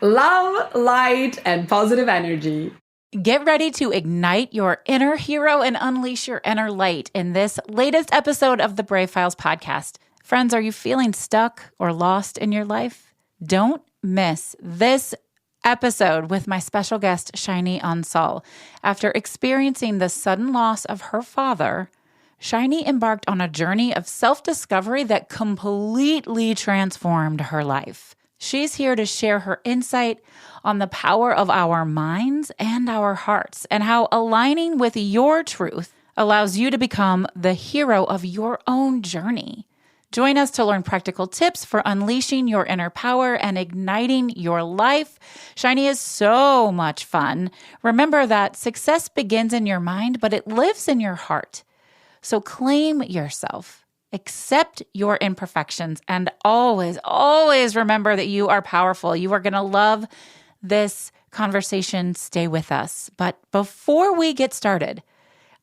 love, light, and positive energy. Get ready to ignite your inner hero and unleash your inner light in this latest episode of the Brave Files podcast. Friends, are you feeling stuck or lost in your life? Don't miss this episode with my special guest, Shiny Unsal. After experiencing the sudden loss of her father, Shiny embarked on a journey of self-discovery that completely transformed her life. She's here to share her insight on the power of our minds and our hearts, and how aligning with your truth allows you to become the hero of your own journey. Join us to learn practical tips for unleashing your inner power and igniting your life. Shiny is so much fun. Remember that success begins in your mind, but it lives in your heart. So claim yourself. Accept your imperfections, and always, always remember that you are powerful. You are going to love this conversation. Stay with us. But before we get started,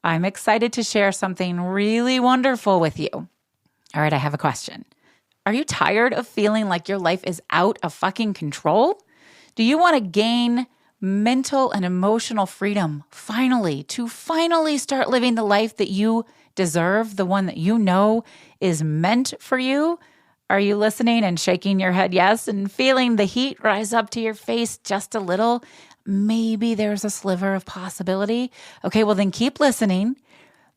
I'm excited to share something really wonderful with you. All right, I have a question. Are you tired of feeling like your life is out of fucking control? Do you want to gain mental and emotional freedom to finally start living the life that you deserve, the one that you know is meant for you? Are you listening and shaking your head yes and feeling the heat rise up to your face just a little? Maybe there's a sliver of possibility. Okay, well then keep listening,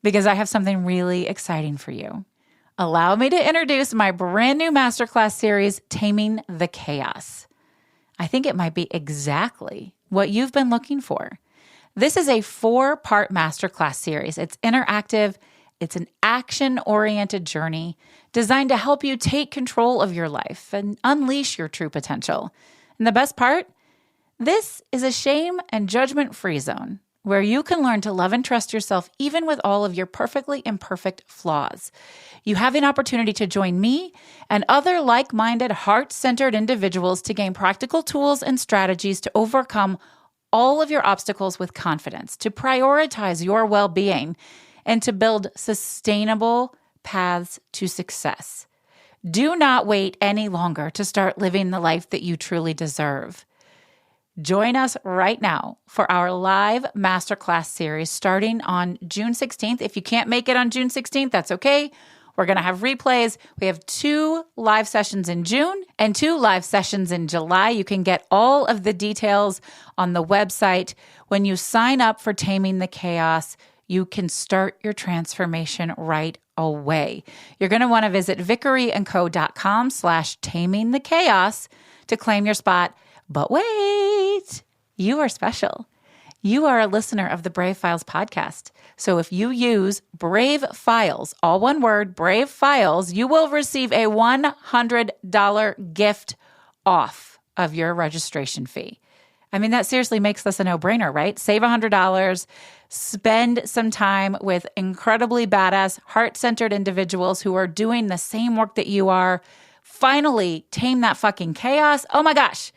because I have something really exciting for you. Allow me to introduce my brand new masterclass series, Taming the Chaos. I think it might be exactly what you've been looking for. This is a 4-part masterclass series. It's interactive. It's an action-oriented journey designed to help you take control of your life and unleash your true potential. And the best part? This is a shame and judgment-free zone where you can learn to love and trust yourself even with all of your perfectly imperfect flaws. You have an opportunity to join me and other like-minded, heart-centered individuals to gain practical tools and strategies to overcome all of your obstacles with confidence, to prioritize your well-being, and to build sustainable paths to success. Do not wait any longer to start living the life that you truly deserve. Join us right now for our live masterclass series starting on June 16th. If you can't make it on June 16th, that's okay. We're going to have replays. We have 2 live sessions in June and 2 live sessions in July. You can get all of the details on the website. When you sign up for Taming the Chaos, you can start your transformation right away. You're going to want to visit vickeryandco.com/taming the chaos to claim your spot. But wait, you are special. You are a listener of the Brave Files podcast. So if you use Brave Files, all one word, Brave Files, you will receive a $100 gift off of your registration fee. I mean, that seriously makes this a no-brainer, right? Save $100, spend some time with incredibly badass, heart-centered individuals who are doing the same work that you are. Finally, tame that fucking chaos. Oh my gosh.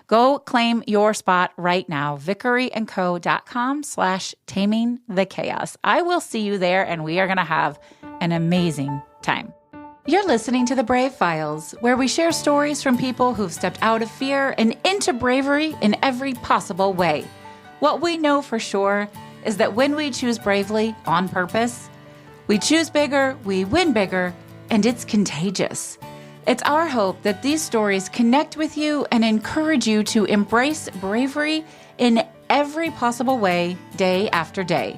Go claim your spot right now, vickeryandco.com/taming the chaos. I will see you there, and we are going to have an amazing time. You're listening to The Brave Files, where we share stories from people who've stepped out of fear and into bravery in every possible way. What we know for sure is that when we choose bravely on purpose, we choose bigger, we win bigger, and it's contagious. It's our hope that these stories connect with you and encourage you to embrace bravery in every possible way, day after day.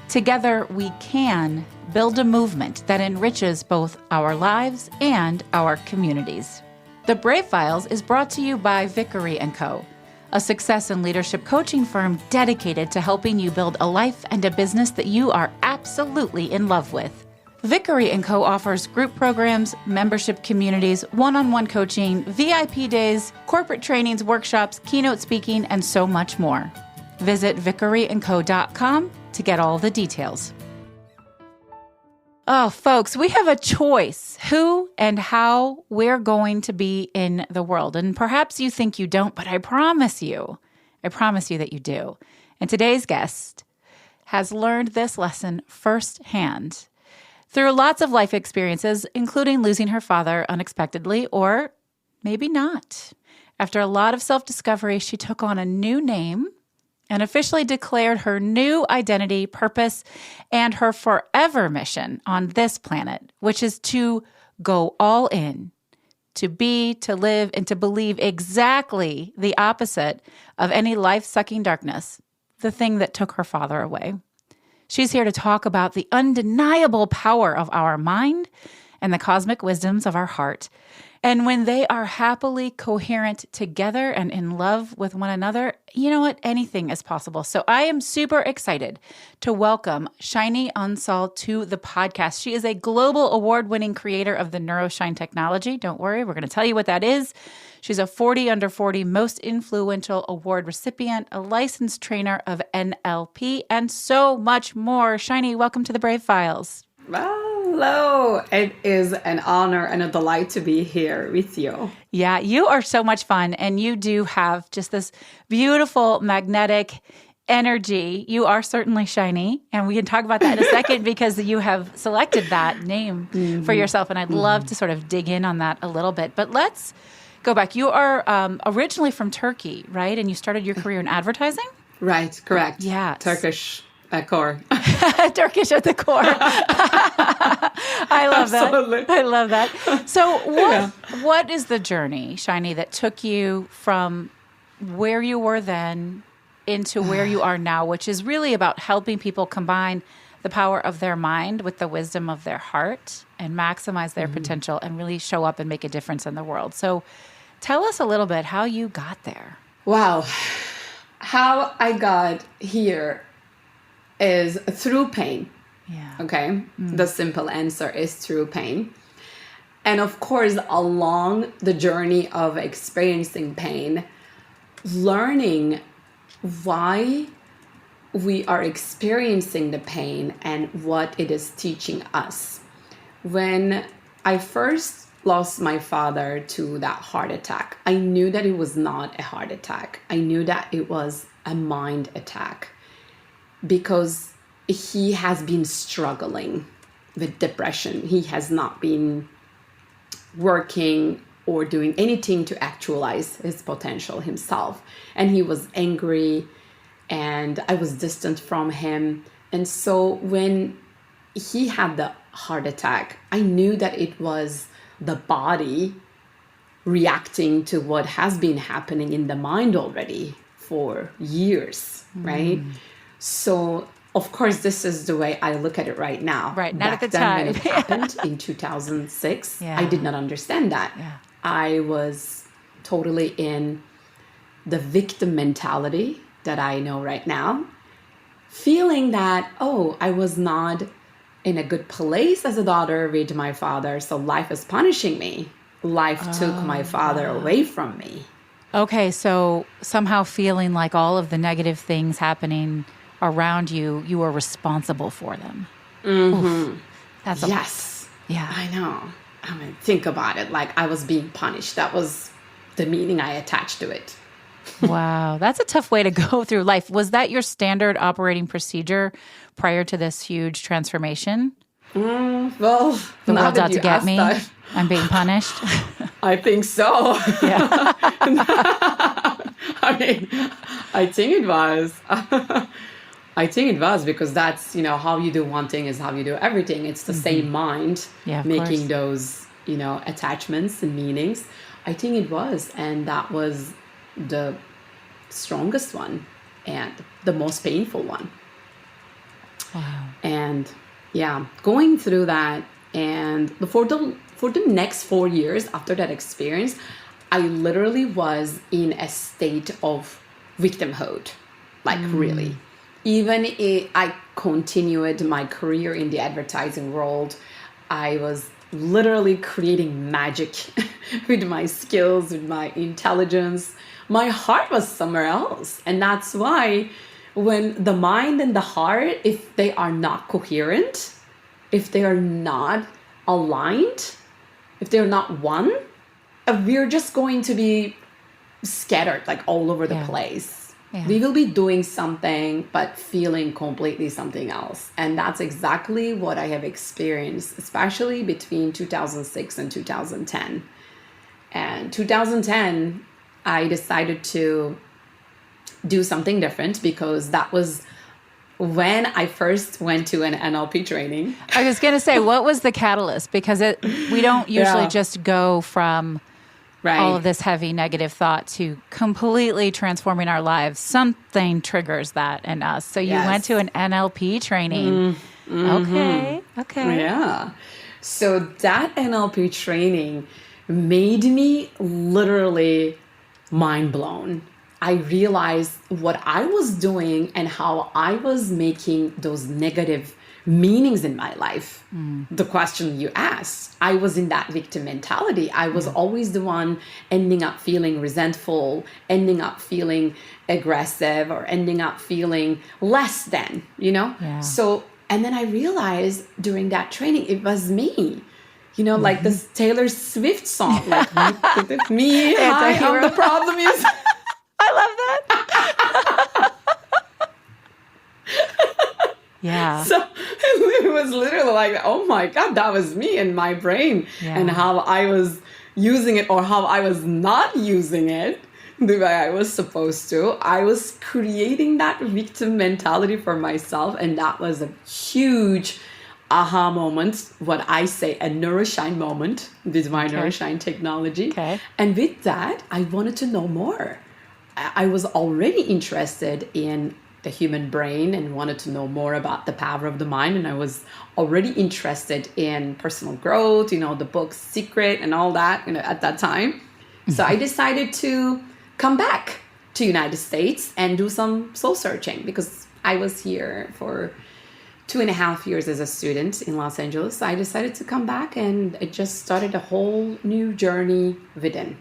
Together, we can build a movement that enriches both our lives and our communities. The Brave Files is brought to you by Vickery & Co., a success and leadership coaching firm dedicated to helping you build a life and a business that you are absolutely in love with. Vickery & Co. offers group programs, membership communities, one-on-one coaching, VIP days, corporate trainings, workshops, keynote speaking, and so much more. Visit vickeryandco.com to get all the details. Oh, folks, we have a choice who and how we're going to be in the world. And perhaps you think you don't, but I promise you that you do. And today's guest has learned this lesson firsthand through lots of life experiences, including losing her father unexpectedly, or maybe not. After a lot of self-discovery, she took on a new name and officially declared her new identity, purpose, and her forever mission on this planet, which is to go all in, to be, to live, and to believe exactly the opposite of any life-sucking darkness, the thing that took her father away. She's here to talk about the undeniable power of our mind and the cosmic wisdoms of our heart. And when they are happily coherent together and in love with one another, you know what? Anything is possible. So I am super excited to welcome Shiny Unsal to the podcast. She is a global award-winning creator of the NeuroShine technology. Don't worry, we're going to tell you what that is. She's a 40 under 40 most influential award recipient, a licensed trainer of NLP, and so much more. Shiny, welcome to the Brave Files. Hello. It is an honor and a delight to be here with you. Yeah, you are so much fun, and you do have just this beautiful magnetic energy. You are certainly shiny, and we can talk about that in a second because you have selected that name for yourself, and I'd love to sort of dig in on that a little bit. But let's go back. You are originally from Turkey, right? And you started your career in advertising? Right, correct. Yeah. Turkish core. Turkish at the core. I love Absolutely. that. I love that. So what is the journey, Shiny, that took you from where you were then into where you are now, which is really about helping people combine the power of their mind with the wisdom of their heart and maximize their potential and really show up and make a difference in the world. So tell us a little bit how you got there. Wow. How I got here is through pain. Yeah. Okay. The simple answer is through pain. And of course, along the journey of experiencing pain, learning why we are experiencing the pain and what it is teaching us. When I first lost my father to that heart attack, I knew that it was not a heart attack. I knew that it was a mind attack, because he has been struggling with depression. He has not been working or doing anything to actualize his potential himself. And he was angry, and I was distant from him. And so when he had the heart attack, I knew that it was the body reacting to what has been happening in the mind already for years, right? So, of course, this is the way I look at it right now. Right, not Back at the then time. when it happened in 2006, Yeah. I did not understand that. Yeah. I was totally in the victim mentality that I know right now, feeling that, I was not in a good place as a daughter with my father, so life is punishing me. Life took my father away from me. Okay, so somehow feeling like all of the negative things happening around you, you are responsible for them. Oof. That's Yes. Yeah. I know. I mean, think about it. Like I was being punished. That was the meaning I attached to it. Wow. That's a tough way to go through life. Was that your standard operating procedure prior to this huge transformation? Well, The now world's that out to you get ask me. that, I'm being punished. I think so. Yeah. I mean, I think it was. I think it was because that's, how you do one thing is how you do everything. It's the same mind Yeah, of making course. those, attachments and meanings. I think it was. And that was the strongest one and the most painful one. Wow. And yeah, going through that, and for the next 4 years after that experience, I literally was in a state of victimhood, like really. Even if I continued my career in the advertising world, I was literally creating magic with my skills, with my intelligence. My heart was somewhere else. And that's why when the mind and the heart, if they are not coherent, if they are not aligned, if they're not one, we're just going to be scattered like all over the place. Yeah. We will be doing something, but feeling completely something else. And that's exactly what I have experienced, especially between 2006 and 2010. And 2010, I decided to do something different because that was when I first went to an NLP training. I was going to say, what was the catalyst? Because we don't usually just go from all of this heavy negative thought to completely transforming our lives. Something triggers that in us. So you went to an NLP training. Okay. Yeah. So that NLP training made me literally mind blown. I realized what I was doing and how I was making those negative meanings in my life. The question you asked, I was in that victim mentality. I was always the one ending up feeling resentful, ending up feeling aggressive, or ending up feeling less than, Yeah. So, and then I realized during that training, it was me. Like this Taylor Swift song, like me, hi, I'm the problem is. I love that. Yeah. So it was literally like, oh my God, that was me in my brain and how I was using it or how I was not using it the way I was supposed to. I was creating that victim mentality for myself. And that was a huge aha moment, what I say, a neuroshine moment with my neuroshine technology. Okay. And with that, I wanted to know more. I was already interested in the human brain and wanted to know more about the power of the mind. And I was already interested in personal growth, the book Secret and all that, at that time. So I decided to come back to United States and do some soul searching because I was here for 2.5 years as a student in Los Angeles. So I decided to come back and it just started a whole new journey within.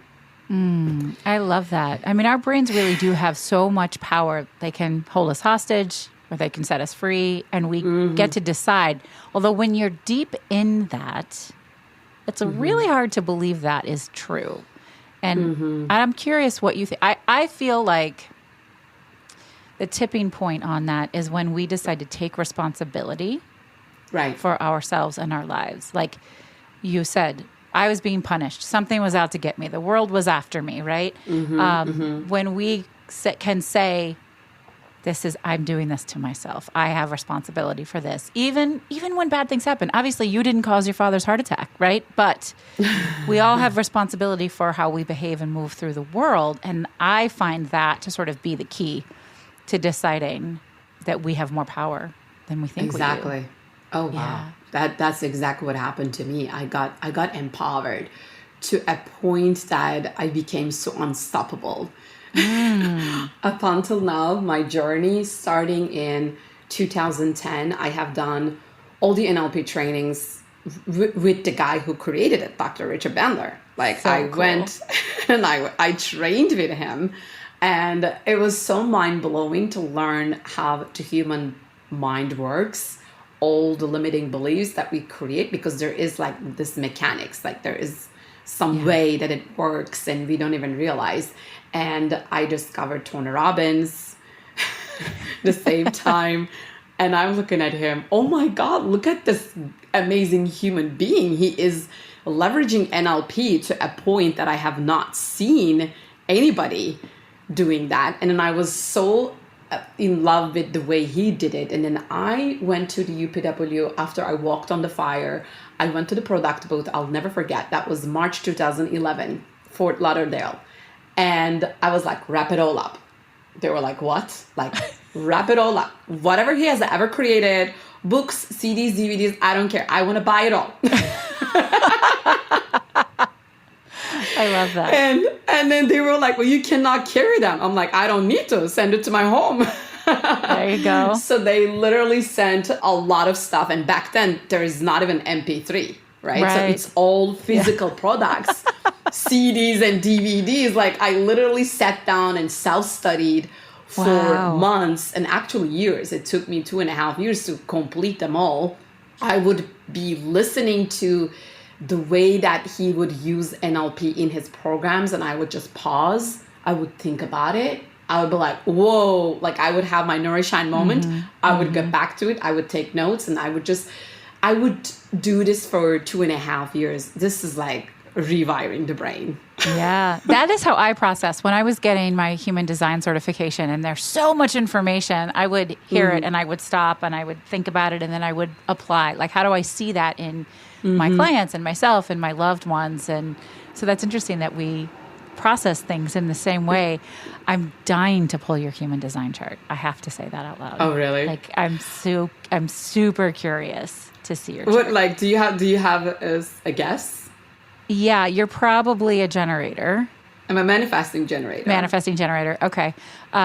I love that. I mean, our brains really do have so much power. They can hold us hostage or they can set us free, and we get to decide. Although when you're deep in that, it's really hard to believe that is true. And I'm curious what you think. I feel like the tipping point on that is when we decide to take responsibility for ourselves and our lives. Like you said, I was being punished. Something was out to get me. The world was after me, right? When we can say, I'm doing this to myself. I have responsibility for this. Even when bad things happen. Obviously, you didn't cause your father's heart attack, right? But we all have responsibility for how we behave and move through the world. And I find that to sort of be the key to deciding that we have more power than we think we do. Exactly. Oh, wow. Yeah. That's exactly what happened to me. I got empowered to a point that I became so unstoppable. Up until now, my journey starting in 2010, I have done all the NLP trainings with the guy who created it, Dr. Richard Bandler. Like so I went and I trained with him, and it was so mind-blowing to learn how the human mind works, all the limiting beliefs that we create, because there is like this mechanics, like there is some way that it works and we don't even realize. And I discovered Tony Robbins the same time. And I'm looking at him, oh my God, look at this amazing human being. He is leveraging NLP to a point that I have not seen anybody doing that. And then I was so in love with the way he did it. And then I went to the UPW after I walked on the fire. I went to the product booth. I'll never forget. That was March 2011, Fort Lauderdale. And I was like, wrap it all up. They were like, what? Like, wrap it all up. Whatever he has ever created, books, CDs, DVDs, I don't care. I want to buy it all. I love that. And then they were like, well, you cannot carry them. I'm like, I don't need to. Send it to my home. There you go. So they literally sent a lot of stuff. And back then, there is not even MP3, right? So it's all physical products, CDs and DVDs. Like I literally sat down and self-studied for months and actually years. It took me 2.5 years to complete them all. I would be listening to the way that he would use NLP in his programs, and I would just pause. I would think about it. I would be like, whoa, like I would have my Nourishine moment. I would get back to it. I would take notes, and I would do this for 2.5 years. This is like rewiring the brain. Yeah, that is how I process. When I was getting my human design certification and there's so much information, I would hear it and I would stop and I would think about it and then I would apply. Like, how do I see that in my clients and myself and my loved ones? And so that's interesting that we process things in the same way. I'm dying to pull your human design chart. I have to say that out loud. Oh, really? Like, I'm super curious to see your chart. What, like, do you have a guess? Yeah, you're probably a generator. I'm a manifesting generator. Manifesting generator. Okay.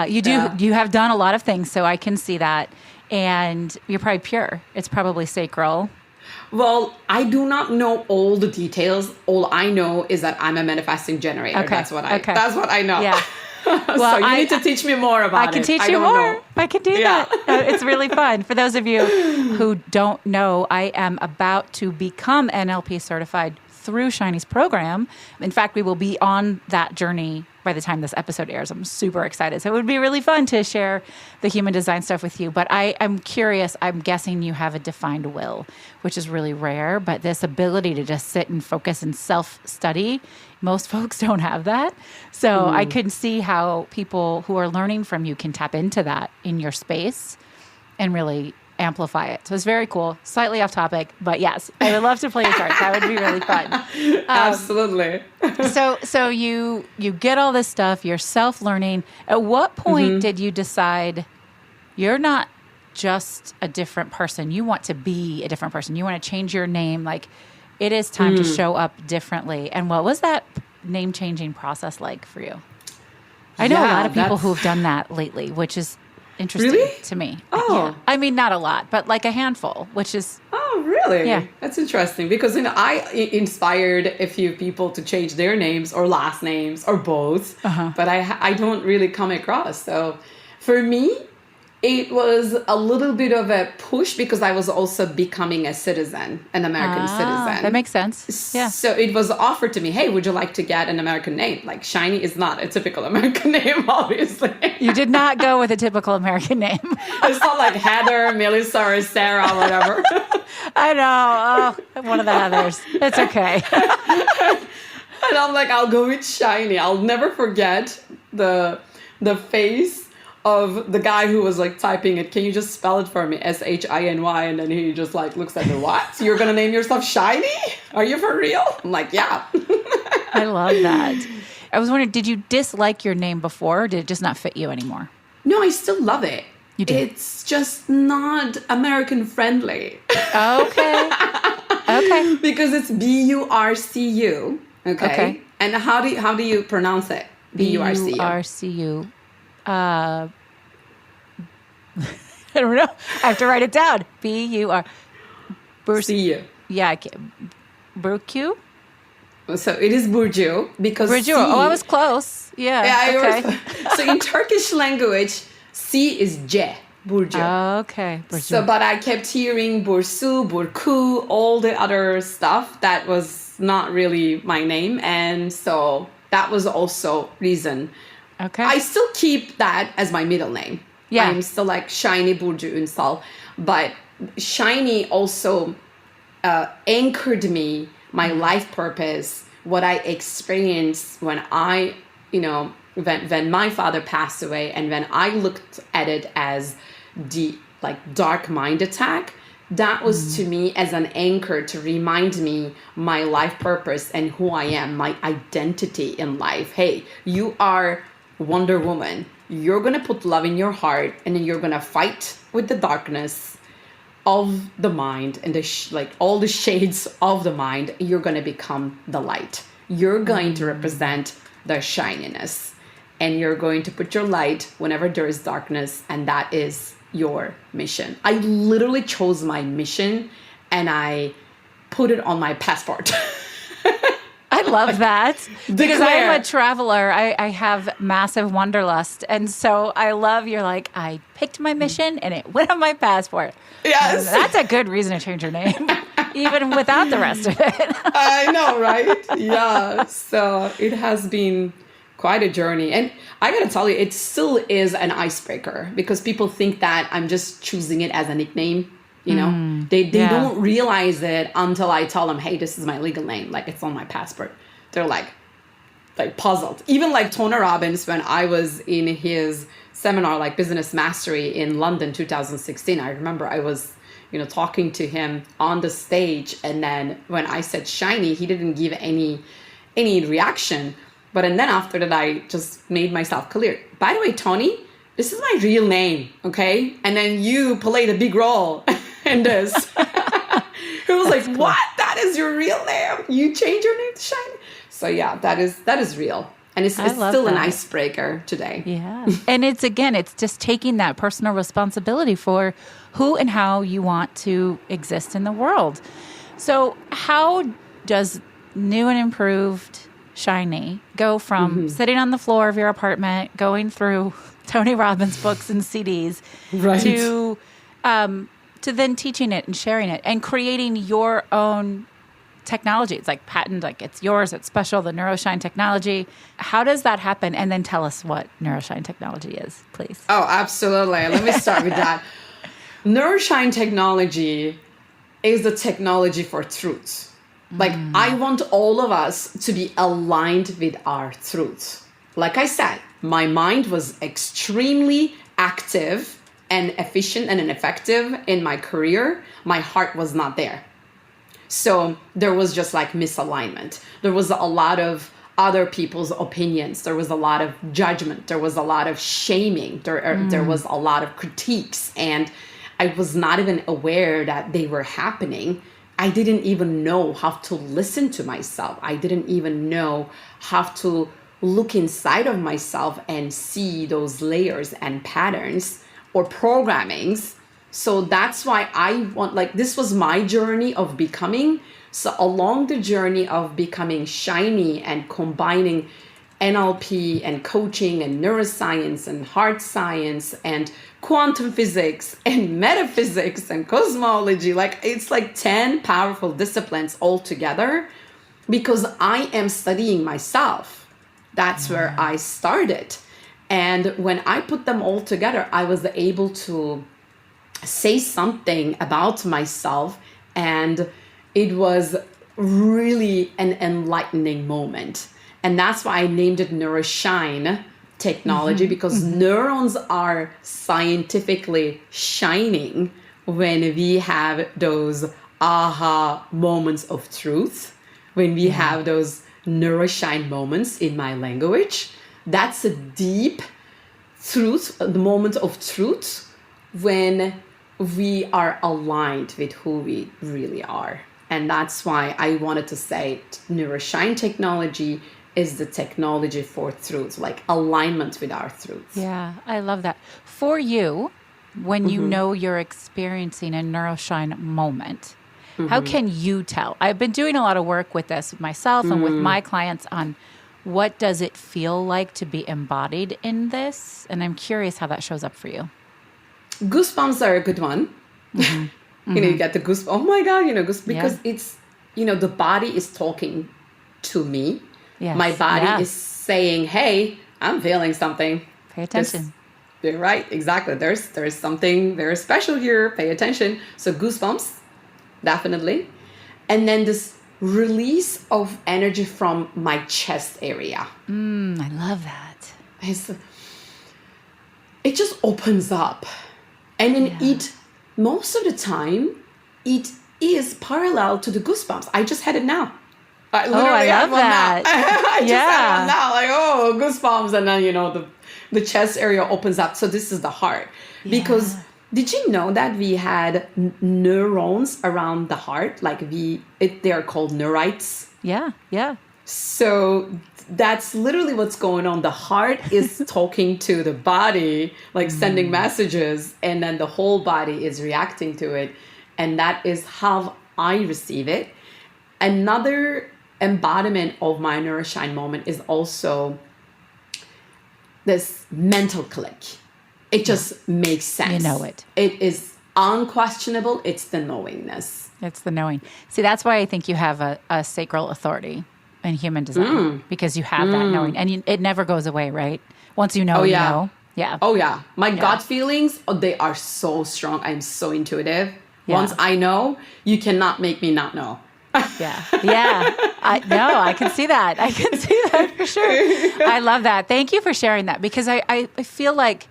You have done a lot of things, so I can see that. And you're probably pure. It's probably sacral. Well, I do not know all the details. All I know is that I'm a manifesting generator. Okay. That's what I know. Yeah. Well, so you need to teach me more about it. I can teach you more. I can do that. It's really fun. For those of you who don't know, I am about to become NLP certified through Shiny's program. In fact, we will be on that journey by the time this episode airs. I'm super excited. So it would be really fun to share the human design stuff with you. But I'm curious. I'm guessing you have a defined will, which is really rare. But this ability to just sit and focus and self-study, most folks don't have that. So I can see how people who are learning from you can tap into that in your space and really amplify it. So it's very cool. Slightly off topic, but yes, I would love to play your cards. That would be really fun. Absolutely. So you get all this stuff, you're self-learning. At what point did you decide you're not just a different person? You want to be a different person. You want to change your name. Like, it is time to show up differently. And what was that name-changing process like for you? I know a lot of people who have done that lately, which is interesting to me. Oh. Yeah. I mean, not a lot, but like a handful, which is... Oh, really? Yeah. That's interesting because, I inspired a few people to change their names or last names or both, but I don't really come across. So for me, it was a little bit of a push because I was also becoming a citizen, an American citizen. That makes sense. Yeah. So it was offered to me, hey, would you like to get an American name? Like, Shiny is not a typical American name, obviously. You did not go with a typical American name. It's not like Heather, Melissa, or Sarah, whatever. I know. Oh, one of the Heathers. It's okay. And I'm like, I'll go with Shiny. I'll never forget the face of the guy who was like typing it. Can you just spell it for me? Shiny. And then he just like looks at me, what? You're going to name yourself Shiny? Are you for real? I'm like, yeah. I love that. I was wondering, did you dislike your name before or did it just not fit you anymore? No, I still love it. You do? It's just not American friendly. Okay. Okay. Because it's Burcu. Okay. And how do you pronounce it? Burcu. Burcu. I don't know. I have to write it down. Bur. Cu. Yeah. Burcu. So it is Burcu because Burcu. Oh, I was close. Yeah. Okay. So in Turkish language, C is J. Burcu. Okay. Burcu. So, but I kept hearing Bursu, Burku, all the other stuff that was not really my name, and so that was also reason. Okay. I still keep that as my middle name. Yeah. I'm still like Shiny Burcu Unsal. But Shiny also anchored me, my life purpose, what I experienced when I, when my father passed away and when I looked at it as the like dark mind attack, that was to me as an anchor to remind me my life purpose and who I am, my identity in life. Hey, you are Wonder Woman. You're going to put love in your heart and then you're going to fight with the darkness of the mind and all the shades of the mind. You're going to become the light. You're going to represent the shininess and you're going to put your light whenever there is darkness, and that is your mission. I literally chose my mission and I put it on my passport. I love that because I'm a traveler. I have massive wanderlust. And so I love you're like, I picked my mission and it went on my passport. Yes. That's a good reason to change your name, even without the rest of it. I know, right? Yeah. So it has been quite a journey. And I got to tell you, it still is an icebreaker because people think that I'm just choosing it as a nickname. They don't realize it until I tell them, hey, this is my legal name. Like, it's on my passport. They're like, like puzzled. Even like Tony Robbins, when I was in his seminar, like Business Mastery in London, 2016, I remember I was, talking to him on the stage. And then when I said shiny, he didn't give any reaction. And then after that, I just made myself clear. By the way, Tony, this is my real name, okay? And then you played a big role in this. He was like, cool. What? That is your real name? You changed your name to Shiny? So yeah, that is real. And it's still an icebreaker today. Yeah. And it's just taking that personal responsibility for who and how you want to exist in the world. So how does new and improved Shiny go from sitting on the floor of your apartment, going through Tony Robbins books and CDs, right, to then teaching it and sharing it and creating your own technology? It's like patent, like it's yours, it's special, the NeuroShine technology. How does that happen? And then tell us what NeuroShine technology is, please. Oh, absolutely. Let me start with that. NeuroShine technology is the technology for truth. Like, I want all of us to be aligned with our truth. Like I said, my mind was extremely active and efficient and effective in my career. My heart was not there. So there was just like misalignment. There was a lot of other people's opinions. There was a lot of judgment. There was a lot of shaming. There was a lot of critiques. And I was not even aware that they were happening. I didn't even know how to listen to myself. I didn't even know how to look inside of myself and see those layers and patterns or programmings. So that's why this was my journey of becoming. So along the journey of becoming shiny and combining NLP and coaching and neuroscience and heart science and quantum physics and metaphysics and cosmology, it's like 10 powerful disciplines all together, because I am studying myself. That's where I started. And when I put them all together, I was able to say something about myself, and it was really an enlightening moment. And that's why I named it NeuroShine technology, because neurons are scientifically shining when we have those aha moments of truth, when we have those NeuroShine moments in my language. That's a deep truth, the moment of truth, when we are aligned with who we really are. And that's why I wanted to say NeuroShine technology is the technology for truth, like alignment with our truth. Yeah, I love that. For you, when you know you're experiencing a NeuroShine moment, how can you tell? I've been doing a lot of work with this with myself and with my clients on what does it feel like to be embodied in this? And I'm curious how that shows up for you. Goosebumps are a good one. You get the goosebumps. Oh my God, because it's, the body is talking to me. Yes. My body is saying, hey, I'm feeling something. Pay attention. You're right. Exactly. There's something very special here. Pay attention. So goosebumps, definitely. And then this release of energy from my chest area. I love that. It just opens up. And then most of the time, it is parallel to the goosebumps. I just had it now. I literally love that. I just had one now. Goosebumps. And then, the chest area opens up. So this is the heart. Because did you know that we had neurons around the heart? They are called neurites. Yeah, yeah. So that's literally what's going on. The heart is talking to the body, sending messages, and then the whole body is reacting to it. And that is how I receive it. Another embodiment of my NeuroShine moment is also this mental click. It just makes sense. You know it. It is unquestionable. It's the knowingness. It's the knowing. See, that's why I think you have a sacral authority in human design, because you have that knowing. And it never goes away, right? Once you know, you know. Yeah. Oh, yeah. My gut feelings, they are so strong. I'm so intuitive. Yeah. Once I know, you cannot make me not know. Yeah. Yeah. I can see that. I can see that for sure. I love that. Thank you for sharing that, because I feel like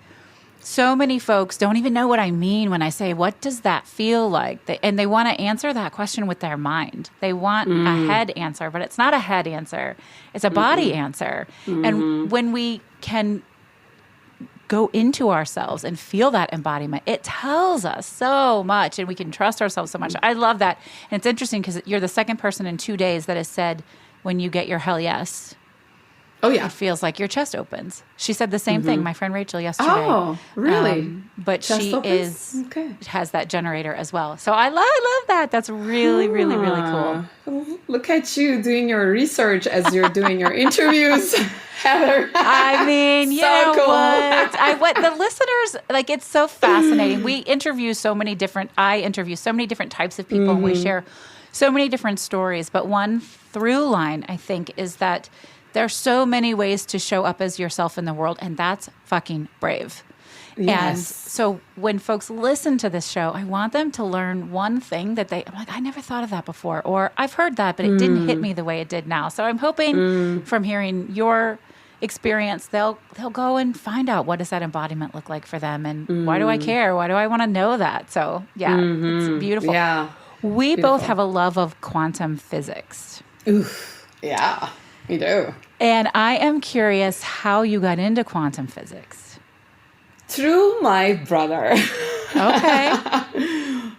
so many folks don't even know what I mean when I say, what does that feel like? And they want to answer that question with their mind. They want a head answer, but it's not a head answer. It's a body answer. And when we can go into ourselves and feel that embodiment, it tells us so much, and we can trust ourselves so much. I love that. And it's interesting because you're the second person in 2 days that has said, when you get your hell yes, Oh, yeah. it feels like your chest opens. She said the same thing, my friend Rachel, yesterday. Oh, really? But Chest she opens? Okay. has that generator as well. So I love that. That's really, really, really cool. Look at you doing your research as you're doing your interviews, Heather. I mean, you know cool. what the listeners, like, it's so fascinating. I interview so many different types of people, and we share so many different stories. But one through line, I think, is that there's so many ways to show up as yourself in the world, and that's fucking brave. Yes. And so when folks listen to this show, I want them to learn one thing that I'm like, I never thought of that before, or I've heard that, but it didn't hit me the way it did now. So I'm hoping from hearing your experience, they'll go and find out, what does that embodiment look like for them, and why do I care? Why do I want to know that? So yeah, it's beautiful. Yeah. We both have a love of quantum physics. Oof. Yeah, we do. And I am curious how you got into quantum physics. Through my brother. Okay.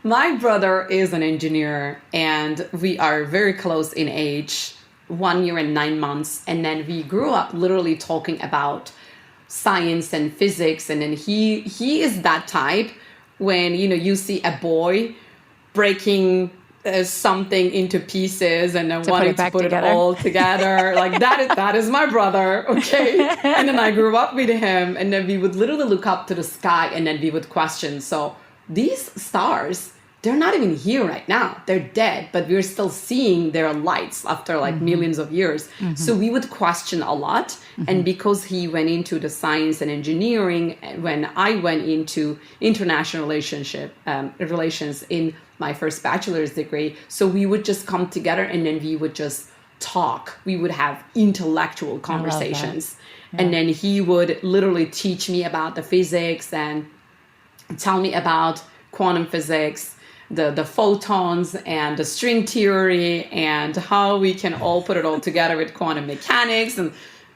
My brother is an engineer, and we are very close in age, 1 year and 9 months. And then we grew up literally talking about science and physics. And then he is that type when, you see a boy breaking something into pieces and then wanting to put it all together. Like that is my brother. Okay. And then I grew up with him, and then we would literally look up to the sky, and then we would question. So these stars, they're not even here right now. They're dead, but we're still seeing their lights after like millions of years. So we would question a lot. And because he went into the science and engineering, when I went into international relations in my first bachelor's degree, so we would just come together, and then we would just talk. We would have intellectual conversations. Yeah. And then he would literally teach me about the physics and tell me about quantum physics, the photons and the string theory, and how we can all put it all together with quantum mechanics. And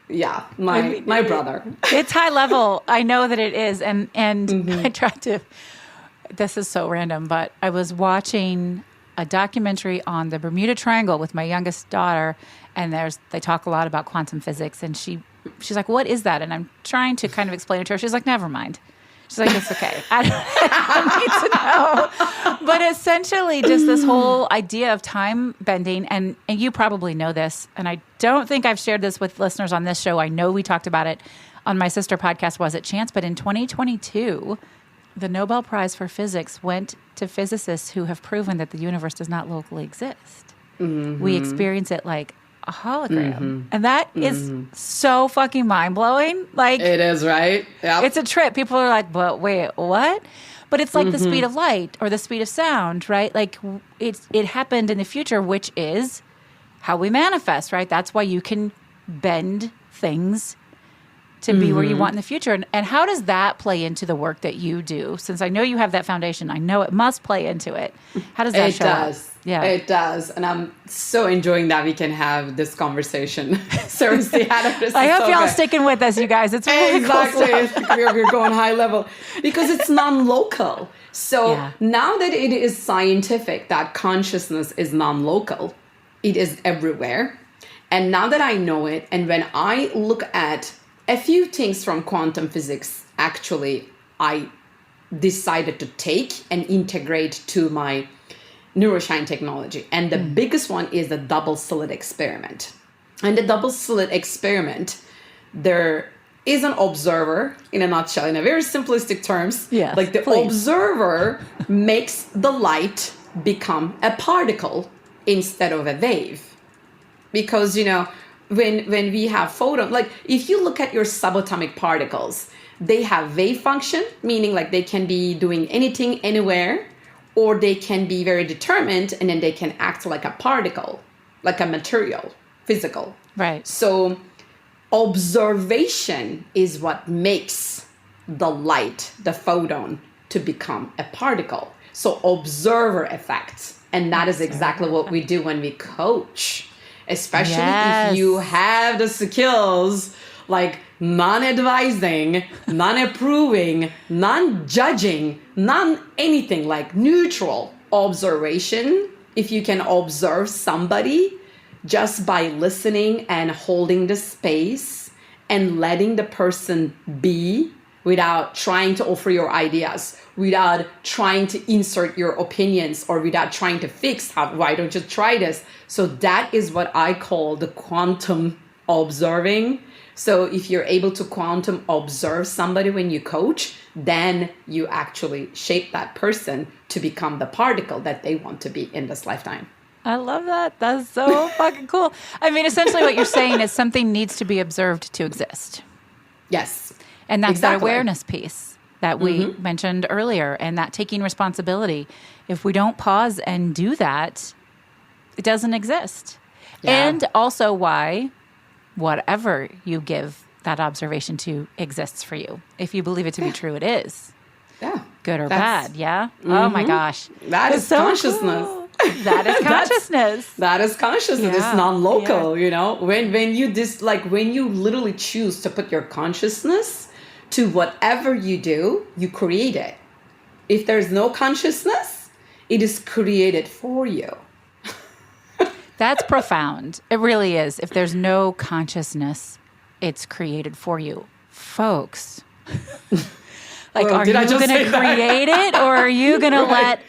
yeah, my brother. It's high level. I know that it is. And I tried to, this is so random, but I was watching a documentary on the Bermuda Triangle with my youngest daughter, and they talk a lot about quantum physics, and she's like, what is that? And I'm trying to kind of explain it to her. She's like, never mind. She's like, it's okay. I don't need to know. But essentially just this whole idea of time bending, and you probably know this, and I don't think I've shared this with listeners on this show. I know we talked about it on my sister podcast, Was It Chance? But in 2022, the Nobel Prize for Physics went to physicists who have proven that the universe does not locally exist. We experience it like a hologram. And that is so fucking mind-blowing. Like, it is, right? Yep. It's a trip. People are like, but wait, what? But it's like the speed of light or the speed of sound, right? Like it happened in the future, which is how we manifest, right? That's why you can bend things to be where you want in the future. And how does that play into the work that you do? Since I know you have that foundation, I know it must play into it. How does that show up? Yeah, it does. And I'm so enjoying that we can have this conversation. Seriously, I hope y'all sticking with us, you guys. It's really exactly. Cool stuff. We're going high level because it's non-local. So now that it is scientific that consciousness is non-local, it is everywhere. And now that I know it, and when I look at a few things from quantum physics, actually, I decided to take and integrate to my neuroshine technology. And the biggest one is the double slit experiment. And the double slit experiment, there is an observer, in a nutshell, in a very simplistic terms. Yes, like the observer makes the light become a particle instead of a wave. Because, when we have photons, like if you look at your subatomic particles, they have wave function, meaning like they can be doing anything, anywhere, or they can be very determined and then they can act like a particle, like a material, physical. Right. So observation is what makes the light, the photon, to become a particle. So observer effect. And that is exactly what we do when we coach, especially if you have the skills like non-advising, non-approving, non-judging, non-anything, like neutral observation. If you can observe somebody just by listening and holding the space and letting the person be without trying to offer your ideas, without trying to insert your opinions, or without trying to fix why don't you try this? So that is what I call the quantum observing. So if you're able to quantum observe somebody when you coach, then you actually shape that person to become the particle that they want to be in this lifetime. I love that. That's so fucking cool. I mean, essentially what you're saying is something needs to be observed to exist. Yes. And that's that awareness piece that we mentioned earlier, and that taking responsibility. If we don't pause and do that, it doesn't exist. Yeah. And also why whatever you give that observation to exists for you. If you believe it to be true, it is. Yeah. Good or bad. Yeah. Oh my gosh. That is so consciousness. Cool. That is consciousness. That is consciousness. It's non-local, you know. When you when you literally choose to put your consciousness to whatever you do, you create it. If there's no consciousness, it is created for you. That's profound. It really is. If there's no consciousness, it's created for you. Folks. Like, are you going to create it, or are you going to let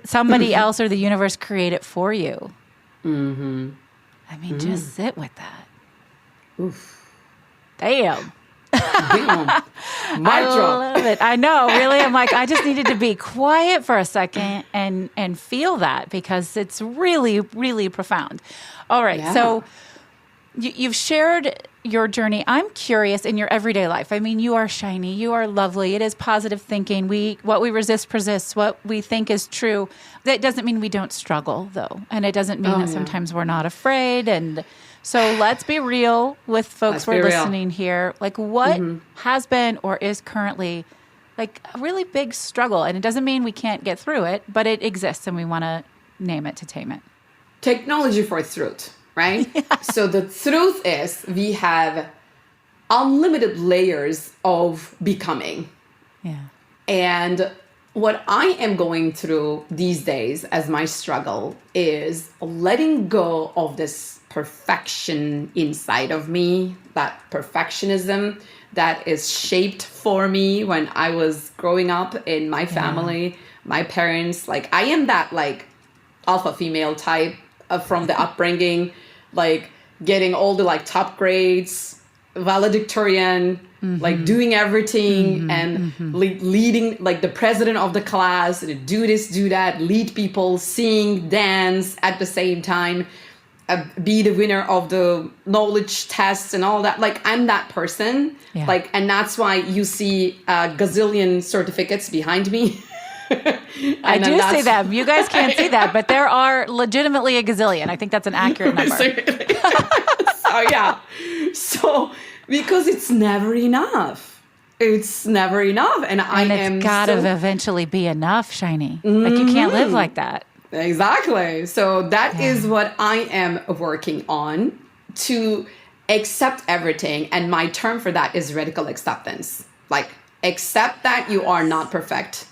somebody else or the universe create it for you? Mm-hmm. I mean, just sit with that. Oof. Damn. Damn. I love it. I know, really. I'm like, I just needed to be quiet for a second and feel that, because it's really, really profound. All right. Yeah. So you've shared your journey. I'm curious, in your everyday life. I mean, you are shiny. You are lovely. It is positive thinking. What we resist persists. What we think is true. That doesn't mean we don't struggle, though. And it doesn't mean that sometimes we're not afraid. And so let's be real with folks who are listening here. Like, what has been or is currently like a really big struggle? And it doesn't mean we can't get through it, but it exists, and we want to name it to tame it. Technology for truth, right? Yeah. So the truth is we have unlimited layers of becoming. Yeah. And what I am going through these days as my struggle is letting go of this perfection inside of me, that perfectionism that is shaped for me when I was growing up in my family, my parents. Like, I am that like alpha female type from the upbringing, like getting all the like top grades, valedictorian, like doing everything and leading, like the president of the class, do this, do that, lead people, sing, dance at the same time, be the winner of the knowledge tests and all that. Like, I'm that person. Yeah. Like, and that's why you see a gazillion certificates behind me. I do see them. You guys can't see that, but there are legitimately a gazillion. I think that's an accurate number. So because it's never enough. It's never enough. And it's got to eventually be enough, Shiny. Like, you can't live like that. Exactly. So that is what I am working on, to accept everything. And my term for that is radical acceptance. Like, accept that you are not perfect.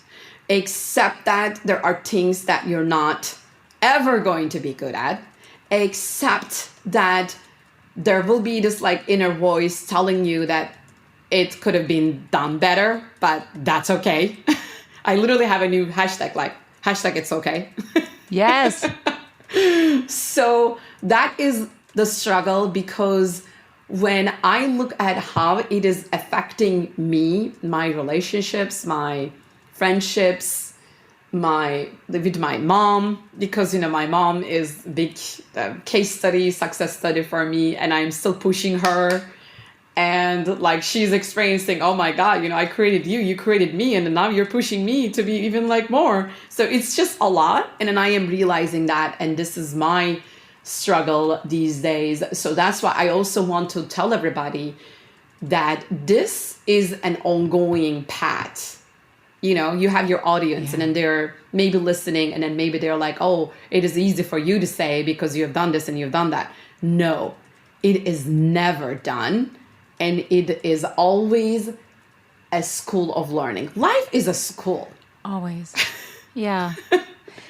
Accept that there are things that you're not ever going to be good at. Accept that there will be this like inner voice telling you that it could have been done better, but that's okay. I literally have a new hashtag, like hashtag it's okay. Yes. So that is the struggle, because when I look at how it is affecting me, my relationships, my friendships, with my mom, because, you know, my mom is a big case study, success study for me, and I'm still pushing her. And like she's experiencing, oh my God, I created you, you created me, and now you're pushing me to be even like more. So it's just a lot. And then I am realizing that, and this is my struggle these days. So that's why I also want to tell everybody that this is an ongoing path. You have your audience, and then they're maybe listening, and then maybe they're like, oh, it is easy for you to say because you have done this and you've done that. No, it is never done. And it is always a school of learning. Life is a school. Always. Yeah.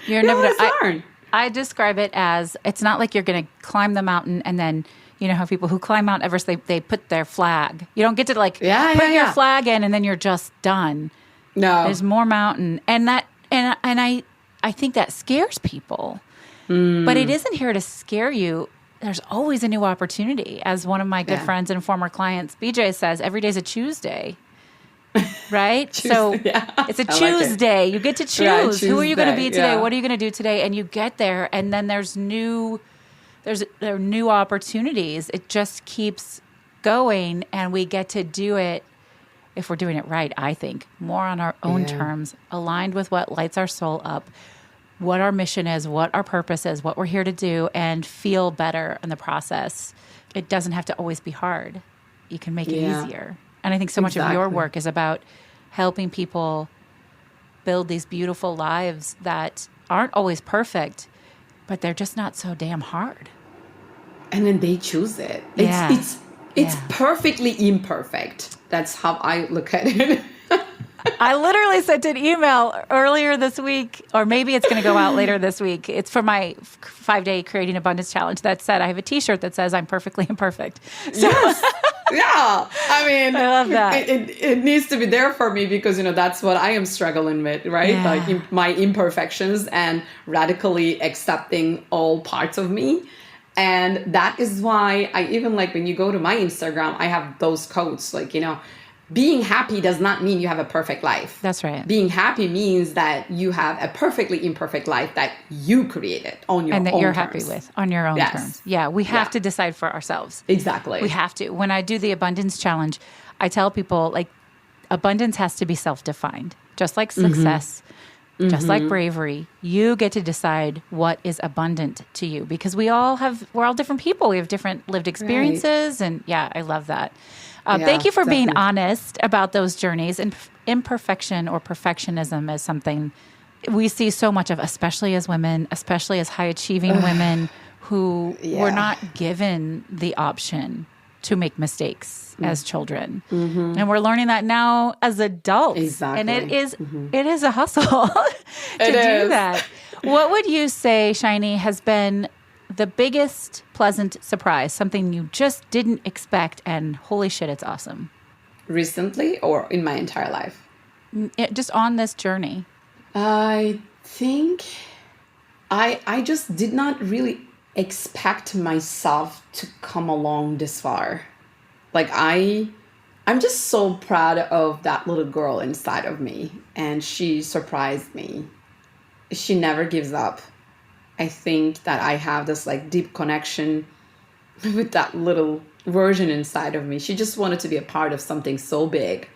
You're never going to learn. I describe it as, it's not like you're going to climb the mountain and then, how people who climb Mount Everest, they put their flag. You don't get to put your flag in and then you're just done. No. There's more mountain. And I think that scares people. But it isn't here to scare you. There's always a new opportunity. As one of my good friends and former clients, BJ, says, every day's a Tuesday. Right? So it's a Tuesday. You get to choose. Who are you going to be today? What are you going to do today? And you get there, and then there are new opportunities. It just keeps going, and we get to do it, if we're doing it right, I think, more on our own terms, aligned with what lights our soul up, what our mission is, what our purpose is, what we're here to do, and feel better in the process. It doesn't have to always be hard. You can make it easier. And I think so much of your work is about helping people build these beautiful lives that aren't always perfect, but they're just not so damn hard. And then they choose it. It's perfectly imperfect. That's how I look at it. I literally sent an email earlier this week, or maybe it's going to go out later this week. It's for my 5-day Creating Abundance Challenge that said, I have a t-shirt that says I'm perfectly imperfect. So, yes. Yeah. I mean, I love that. It needs to be there for me because, that's what I am struggling with, right? Yeah. Like my imperfections and radically accepting all parts of me. And that is why I even like when you go to my Instagram, I have those quotes like, being happy does not mean you have a perfect life. That's right. Being happy means that you have a perfectly imperfect life that you created on your own terms. And that you're happy with on your own terms. Yeah, we have to decide for ourselves. Exactly. We have to. When I do the Abundance Challenge, I tell people, like, abundance has to be self-defined. Just like success, just like bravery, you get to decide what is abundant to you. Because we're all different people. We have different lived experiences. Right. And I love that. Thank you for being honest about those journeys. And imperfection or perfectionism is something we see so much of, especially as women, especially as high-achieving women who were not given the option to make mistakes as children. And we're learning that now as adults. Exactly. And it is a hustle to do that. What would you say, Shiny, has been the biggest pleasant surprise, something you just didn't expect, and holy shit, it's awesome? Recently or in my entire life? Just on this journey. I think I just did not really expect myself to come along this far. Like I'm just so proud of that little girl inside of me, and she surprised me. She never gives up. I think that I have this like deep connection with that little version inside of me. She just wanted to be a part of something so big,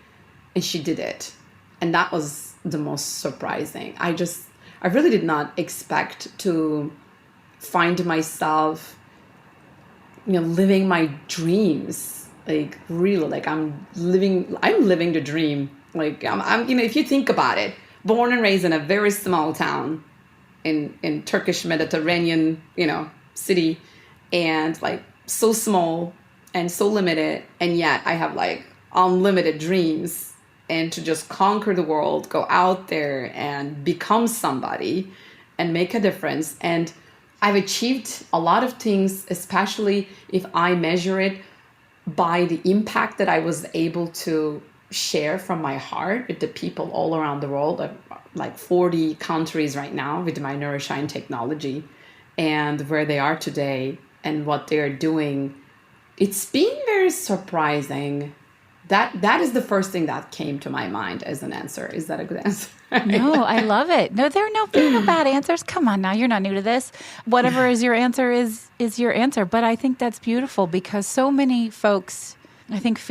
and she did it. And that was the most surprising. I really did not expect to find myself, living my dreams. Like really, like I'm living the dream. Like I'm if you think about it, born and raised in a very small town in Turkish Mediterranean, city, and like so small and so limited, and yet I have like unlimited dreams, and to just conquer the world, go out there and become somebody and make a difference. And I've achieved a lot of things, especially if I measure it by the impact that I was able to share from my heart with the people all around the world, like 40 countries right now with my Nourishine technology, and where they are today and what they're doing. It's been very surprising. That is the first thing that came to my mind as an answer. Is that a good answer? No, I love it. No, there are no bad answers. Come on now, you're not new to this. Whatever is your answer is your answer. But I think that's beautiful because so many folks I think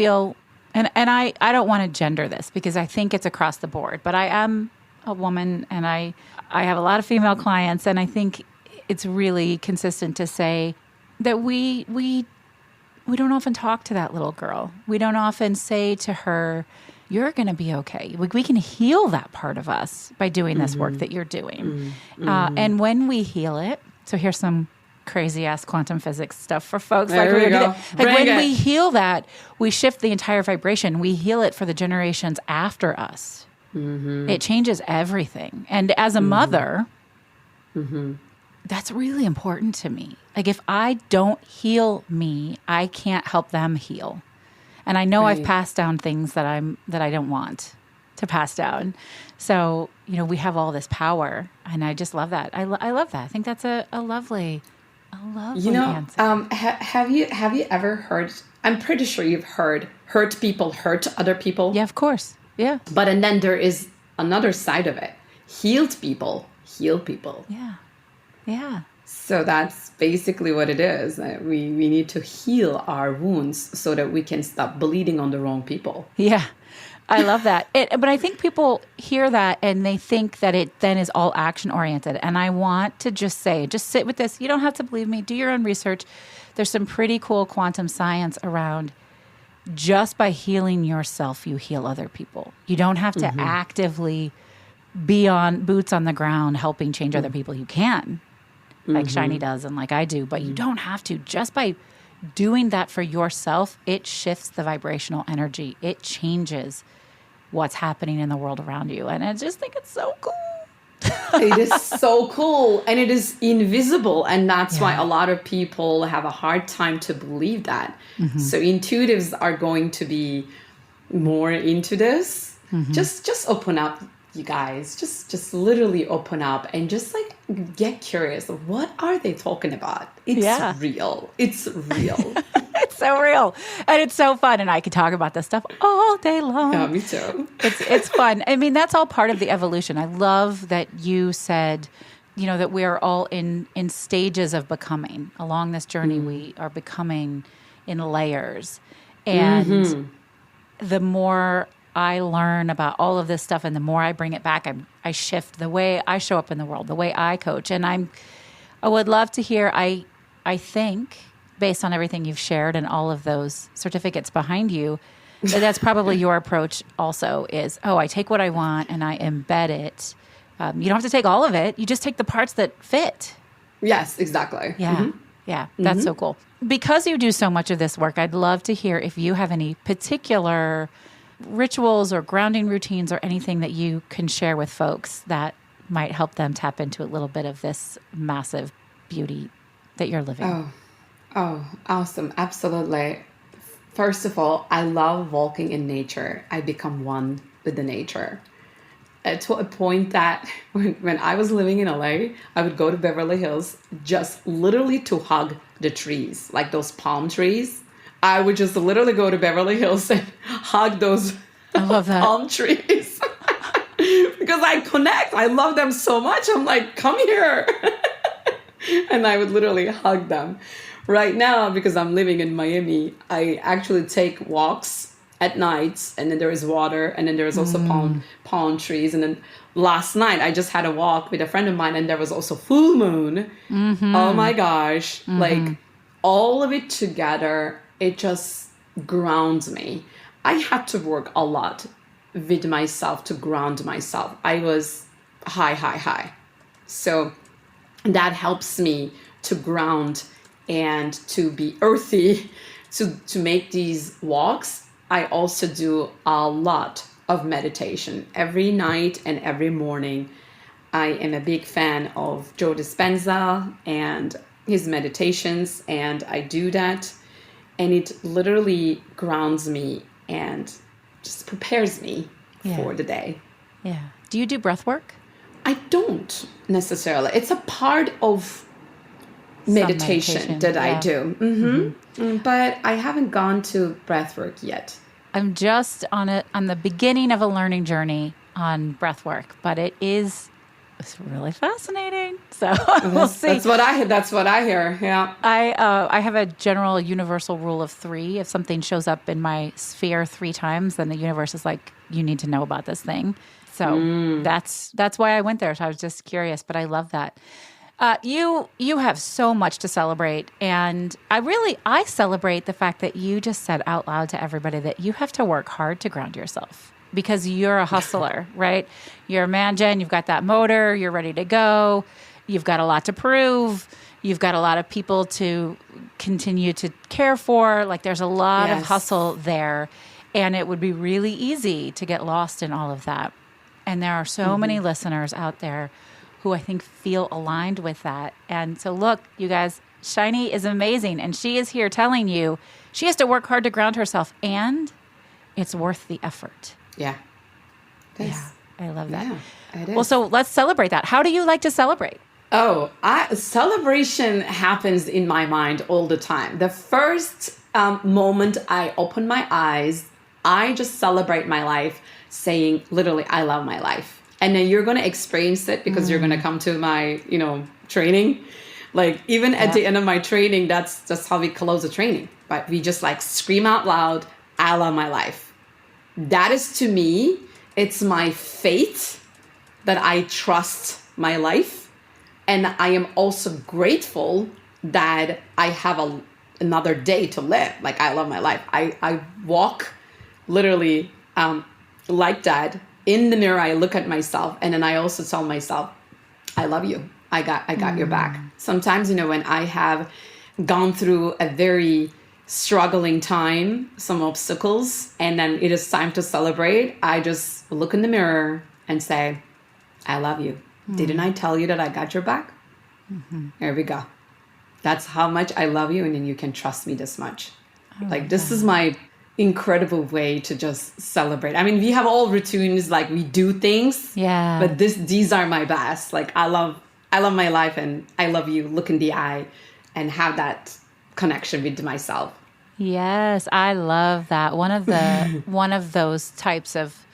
and I don't want to gender this because I think it's across the board, but I am a woman and I have a lot of female clients, and I think it's really consistent to say that we don't often talk to that little girl. We don't often say to her, you're going to be okay. We can heal that part of us by doing this work that you're doing. And when we heal it, so here's some crazy ass quantum physics stuff for folks. We heal that, we shift the entire vibration. We heal it for the generations after us. It changes everything. And as a mother, that's really important to me. Like if I don't heal me, I can't help them heal. And I know I've passed down things that I don't want to pass down. So, we have all this power, and I just love that. I love that. I think that's a lovely answer. Have you ever heard, I'm pretty sure you've heard, hurt people hurt other people? Yeah, of course. Yeah. But and then there is another side of it. Healed people heal people. Yeah. Yeah. So that's basically what it is. We need to heal our wounds so that we can stop bleeding on the wrong people. Yeah. I love that. But I think people hear that and they think that it then is all action oriented. And I want to just sit with this. You don't have to believe me. Do your own research. There's some pretty cool quantum science around just by healing yourself, you heal other people. You don't have to actively be on boots on the ground helping change other people. You can, like Shiny does and like I do, but you don't have to. Just by doing that for yourself, it shifts the vibrational energy. It changes what's happening in the world around you. And I just think it's so cool. It is so cool. And it is invisible. And that's why a lot of people have a hard time to believe that. So intuitives are going to be more into this. Just open up, you guys. Just literally open up and just like get curious. What are they talking about? It's real. It's real. It's so real. And it's so fun. And I could talk about this stuff all day long. Yeah, me too. It's fun. I mean, that's all part of the evolution. I love that you said, that we are all in stages of becoming. Along this journey, we are becoming in layers. And the more I learn about all of this stuff and the more I bring it back, I shift the way I show up in the world, the way I coach. And I would love to hear, I think, based on everything you've shared and all of those certificates behind you, that's probably your approach also is, I take what I want and I embed it. You don't have to take all of it. You just take the parts that fit. Yes, exactly. Yeah. Yeah. That's so cool. Because you do so much of this work, I'd love to hear if you have any particular rituals or grounding routines or anything that you can share with folks that might help them tap into a little bit of this massive beauty that you're living. Oh, awesome. Absolutely. First of all, I love walking in nature. I become one with the nature. To a point that when I was living in LA, I would go to Beverly Hills just literally to hug the trees, like those palm trees. I would just literally go to Beverly Hills and hug those palm trees because I connect. I love them so much. I'm like, come here. And I would literally hug them. Right now, because I'm living in Miami, I actually take walks at night, and then there is water, and then there is also palm trees. And then last night, I just had a walk with a friend of mine, and there was also full moon. Oh my gosh. Like all of it together, it just grounds me. I had to work a lot with myself to ground myself. I was high. So that helps me to ground and to be earthy, to make these walks. I also do a lot of meditation every night and every morning. I am a big fan of Joe Dispenza and his meditations, and I do that. And it literally grounds me and just prepares me for the day. Yeah. Do you do breath work? I don't necessarily. It's a part of meditation that I do. But I haven't gone to breath work yet. I'm just on the beginning of a learning journey on breath work, but it is It's really fascinating. So we'll see. That's what I hear. Yeah. I have a general universal rule of 3. If something shows up in my sphere 3 times, then the universe is like, you need to know about this thing. So that's why I went there. So I was just curious, but I love that. You have so much to celebrate, and I celebrate the fact that you just said out loud to everybody that you have to work hard to ground yourself because you're a hustler, right? You're a man, Jen. You've got that motor. You're ready to go. You've got a lot to prove. You've got a lot of people to continue to care for. Like there's a lot of hustle there, and it would be really easy to get lost in all of that. And there are so many listeners out there who I think feel aligned with that. And so look, you guys, Shiny is amazing. And she is here telling you she has to work hard to ground herself, and it's worth the effort. Yeah. Thanks. Yeah, I love that. Yeah, it is. Well, so let's celebrate that. How do you like to celebrate? Oh, celebration happens in my mind all the time. The first moment I open my eyes, I just celebrate my life saying literally, I love my life. And then you're going to experience it because you're going to come to my, training. Like even at the end of my training, that's just how we close the training. But we just like scream out loud, I love my life. That is to me, it's my faith that I trust my life. And I am also grateful that I have another day to live. Like I love my life. I walk literally like that. In the mirror, I look at myself, and then I also tell myself, I love you. I got your back. Sometimes, when I have gone through a very struggling time, some obstacles, and then it is time to celebrate, I just look in the mirror and say, I love you. Didn't I tell you that I got your back? There we go. That's how much I love you, and then you can trust me this much. This is my incredible way to just celebrate. I mean, we have all routines, like we do things. Yeah. But these are my best. Like I love my life, and I love you. Look in the eye, and have that connection with myself. Yes, I love that. One of those types of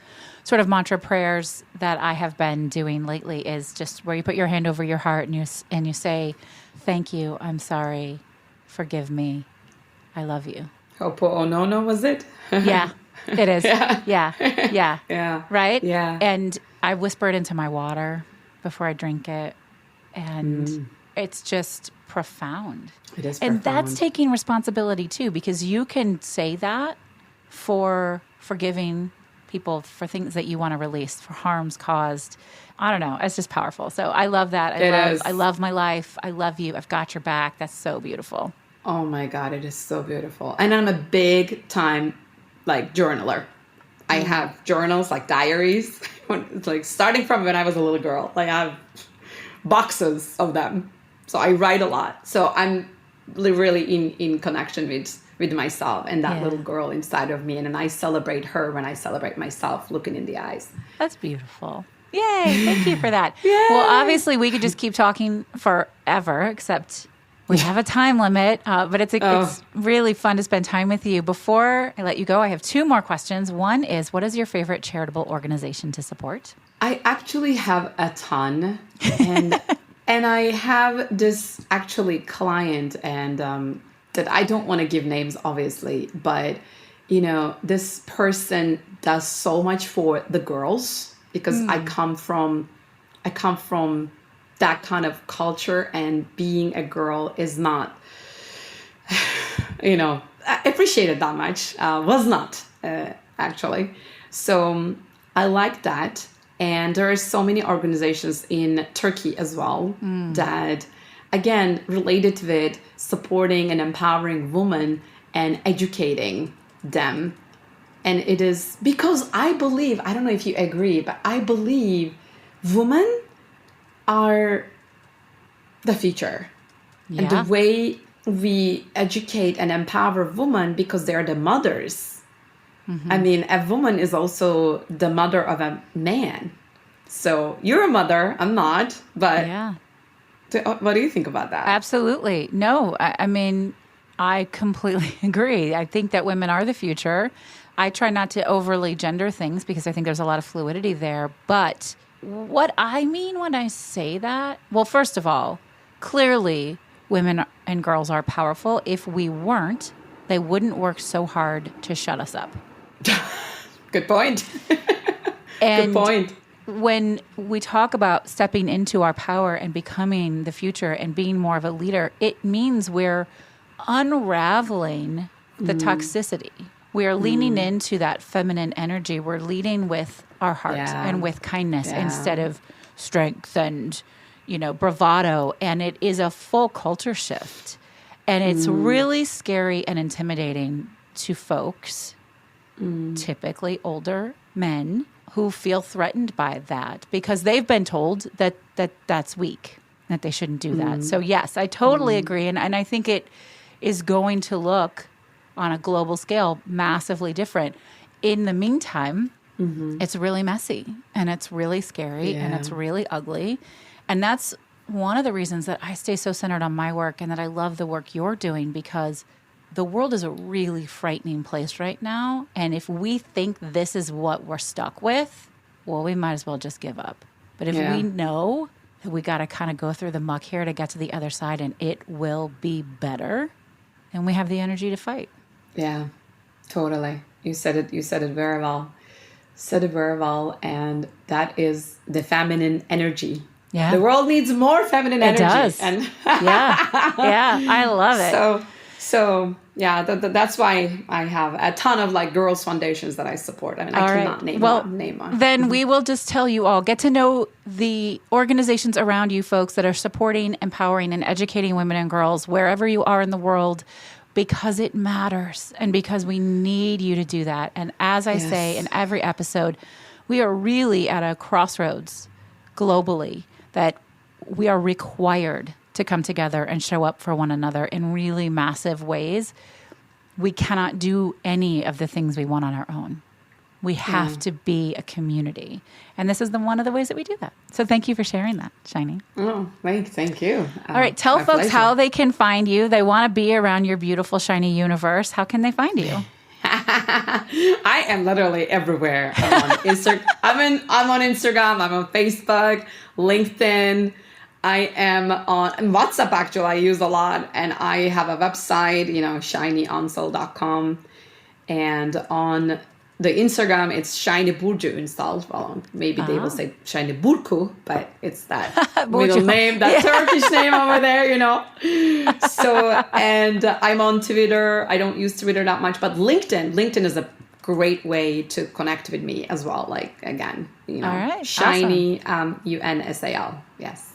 sort of mantra prayers that I have been doing lately is just where you put your hand over your heart and you say, "Thank you. I'm sorry. Forgive me. I love you." Ho'oponopono, was it? Yeah, it is. Yeah. Yeah. Right? Yeah. And I whisper it into my water before I drink it. And it's just profound. It is and profound. That's taking responsibility too, because you can say that for forgiving people for things that you want to release, for harms caused. I don't know. It's just powerful. So I love that. I love my life. I love you. I've got your back. That's so beautiful. Oh my God, it is so beautiful. And I'm a big time journaler. I have journals, like diaries, like starting from when I was a little girl. Like I have boxes of them. So I write a lot. So I'm really in connection with myself and that little girl inside of me. And then I celebrate her when I celebrate myself, looking in the eyes. That's beautiful. Yay. Thank you for that. Yay. Well, obviously we could just keep talking forever, except we have a time limit, but it's really fun to spend time with you. Before I let you go, I have 2 more questions. One is, what is your favorite charitable organization to support? I actually have a ton. And and I have this actually client, and that I don't want to give names, obviously, but, this person does so much for the girls because I come from that kind of culture, and being a girl is not, appreciated that much. Was not, actually. So I like that. And there are so many organizations in Turkey as well that, again, related with supporting and empowering women and educating them. And it is because I believe, I don't know if you agree, but I believe women are the future. Yeah. And the way we educate and empower women, because they're the mothers. I mean, a woman is also the mother of a man. So you're a mother, I'm not, but what do you think about that? Absolutely. No, I mean, I completely agree. I think that women are the future. I try not to overly gender things because I think there's a lot of fluidity there, but what I mean when I say that, well, first of all, clearly women and girls are powerful. If we weren't, they wouldn't work so hard to shut us up. Good point. And good point. When we talk about stepping into our power and becoming the future and being more of a leader, it means we're unraveling the toxicity. We are leaning into that feminine energy. We're leading with our heart and with kindness instead of strength and, bravado. And it is a full culture shift. And it's really scary and intimidating to folks, typically older men, who feel threatened by that because they've been told that that's weak, that they shouldn't do that. So yes, I totally agree. And I think it is going to look on a global scale massively different. In the meantime, it's really messy and it's really scary and it's really ugly. And that's one of the reasons that I stay so centered on my work and that I love the work you're doing, because the world is a really frightening place right now. And if we think this is what we're stuck with, well, we might as well just give up. But if we know that we got to kind of go through the muck here to get to the other side and it will be better, then we have the energy to fight. Yeah, totally. You said it very well. Said it very well. And that is the feminine energy. Yeah. The world needs more feminine energy. It does. And I love it. So yeah, that's why I have a ton of girls foundations that I support. I mean, I cannot name one. Then we will just tell you all, get to know the organizations around you folks that are supporting, empowering, and educating women and girls wherever you are in the world, because it matters and because we need you to do that. And as I say in every episode, we are really at a crossroads globally that we are required to come together and show up for one another in really massive ways. We cannot do any of the things we want on our own. We have to be a community. And this is one of the ways that we do that. So thank you for sharing that, Shiny. Oh, thank you. All right, tell folks pleasure. How they can find you. They want to be around your beautiful, shiny universe. How can they find you? I am literally everywhere. I'm on Instagram. I'm on Instagram. I'm on Facebook, LinkedIn. I am on WhatsApp, actually, I use a lot. And I have a website, shinyunsal.com. And on the Instagram, it's Shiny Burcu Unsal. Well, maybe they will say Shiny Burcu, but it's that middle name, that Turkish name over there, So, and I'm on Twitter. I don't use Twitter that much, but LinkedIn is a great way to connect with me as well. Again, all right, Shiny, Unsal. Yes.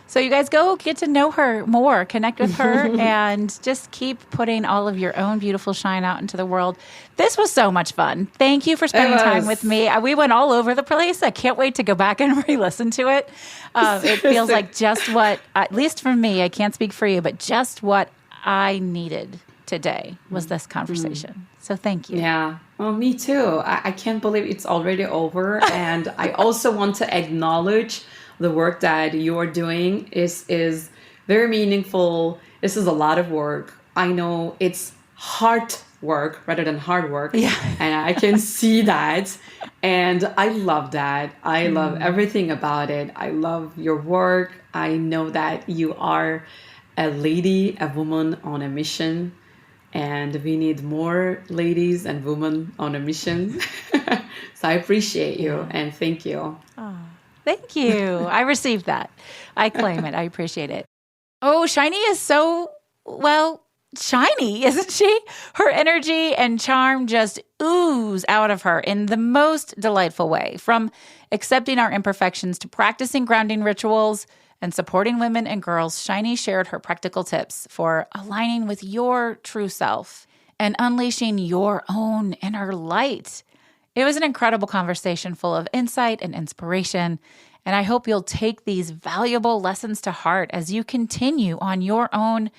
So you guys go get to know her more, connect with her, and just keep putting all of your own beautiful shine out into the world. This was so much fun. Thank you for spending time with me. We went all over the place. I can't wait to go back and re-listen to it. It feels like just what, at least for me, I can't speak for you, but just what I needed today was this conversation. So thank you. Yeah. Well, me too. I can't believe it's already over. And I also want to acknowledge the work that you're doing is very meaningful. This is a lot of work. I know it's hard work rather than hard work. Yeah. And I can see that. And I love that. I love everything about it. I love your work. I know that you are a lady, a woman on a mission. And we need more ladies and women on a mission. So I appreciate you and thank you. Oh. Thank you. I received that. I claim it. I appreciate it. Oh, Shiny is so, shiny, isn't she? Her energy and charm just ooze out of her in the most delightful way. From accepting our imperfections to practicing grounding rituals and supporting women and girls, Shiny shared her practical tips for aligning with your true self and unleashing your own inner light. It was an incredible conversation full of insight and inspiration, and I hope you'll take these valuable lessons to heart as you continue on your own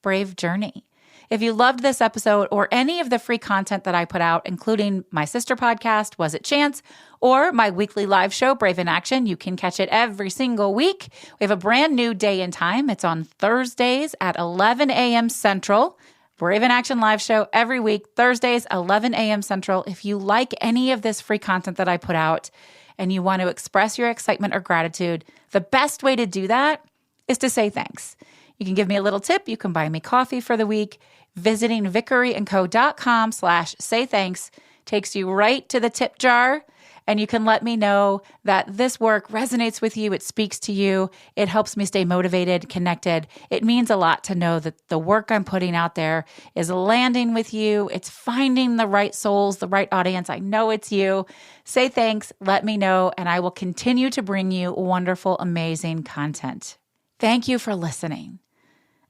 brave journey. If you loved this episode or any of the free content that I put out, including my sister podcast, Was It Chance, or my weekly live show, Brave in Action, you can catch it every single week. We have a brand new day and time. It's on Thursdays at 11 a.m. Central. Brave in Action live show every week, Thursdays, 11 a.m. Central. If you like any of this free content that I put out and you want to express your excitement or gratitude, the best way to do that is to say thanks. You can give me a little tip. You can buy me coffee for the week. Visiting vickeryandco.com/saythanks takes you right to the tip jar, and you can let me know that this work resonates with you. It speaks to you. It helps me stay motivated, connected. It means a lot to know that the work I'm putting out there is landing with you. It's finding the right souls, the right audience. I know it's you. Say thanks, let me know, and I will continue to bring you wonderful, amazing content. Thank you for listening.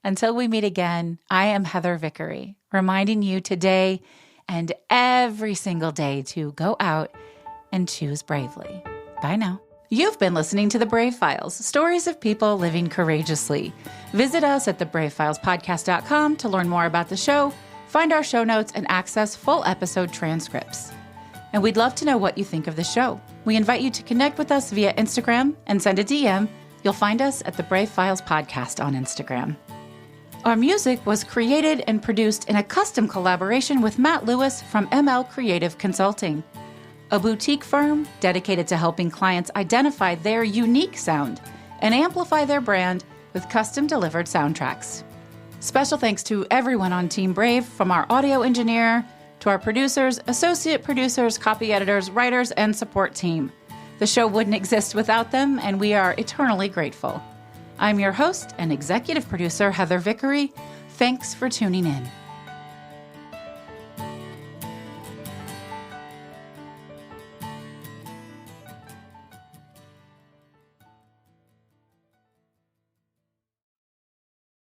Until we meet again, I am Heather Vickery, reminding you today and every single day to go out and choose bravely. Bye now. You've been listening to The Brave Files, stories of people living courageously. Visit us at thebravefilespodcast.com to learn more about the show, find our show notes, and access full episode transcripts. And we'd love to know what you think of the show. We invite you to connect with us via Instagram and send a DM. You'll find us at The Brave Files Podcast on Instagram. Our music was created and produced in a custom collaboration with Matt Lewis from ML Creative Consulting, a boutique firm dedicated to helping clients identify their unique sound and amplify their brand with custom-delivered soundtracks. Special thanks to everyone on Team Brave, from our audio engineer to our producers, associate producers, copy editors, writers, and support team. The show wouldn't exist without them, and we are eternally grateful. I'm your host and executive producer, Heather Vickery. Thanks for tuning in.